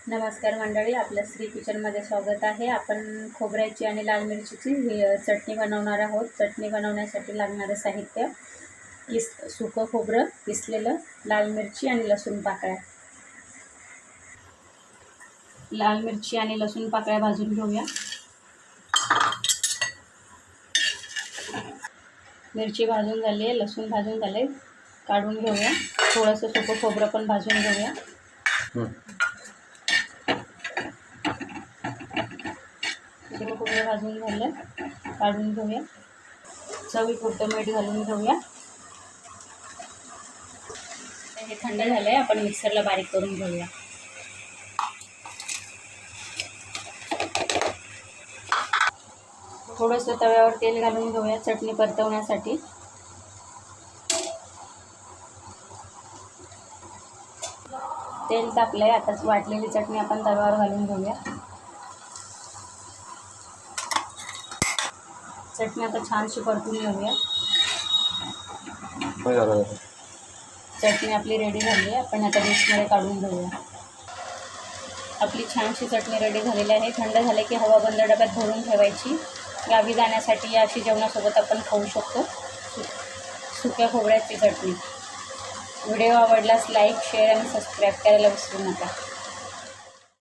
नमस्कार मंडळी, आपल्या श्री किचनमध्ये स्वागत आहे। आपण खोबऱ्याची आणि लाल मिरचीची चटणी बनवणार आहोत। चटणी बनवण्यासाठी लागणारे साहित्य: सुकं खोबरं किसलेलं, लाल मिरची आणि लसूण पाकळ्या। लाल मिरची आणि लसूण पाकळ्या भाजून घेऊया। मिरची भाजून झाली आहे, लसूण भाजून झाले, काढून घेऊया। थोडंसं सुकं खोबरं पण भाजून घेऊया। सुकं खोबरं भाजून झालं, काढून घेऊया। चवीपुरतं मीठ घालून घेऊया। हे थंड झालंय, आपण मिक्सरला बारीक करून घेऊया। थोडंसं तव्यावर तेल घालून घेऊया चटणी परतवण्यासाठी। तेल तापलंय, आताच वाटलेली चटणी आपण तव्यावर घालून घेऊया। चटणी आता छानशी परतून घेऊया। चटणी आपली रेडी झाली आहे, आपण आता डिशमध्ये काढून घेऊया। आपली छानशी चटणी रेडी झालेली आहे। थंड झाले की हवा बंद डब्यात भरून ठेवायची। गावी जाण्यासाठी अशी जेवणासोबत आपण खाऊ शकतो सुक्या खोबऱ्याची चटणी। व्हिडिओ आवडल्यास लाईक, शेअर आणि सबस्क्राईब करायला विसरू नका।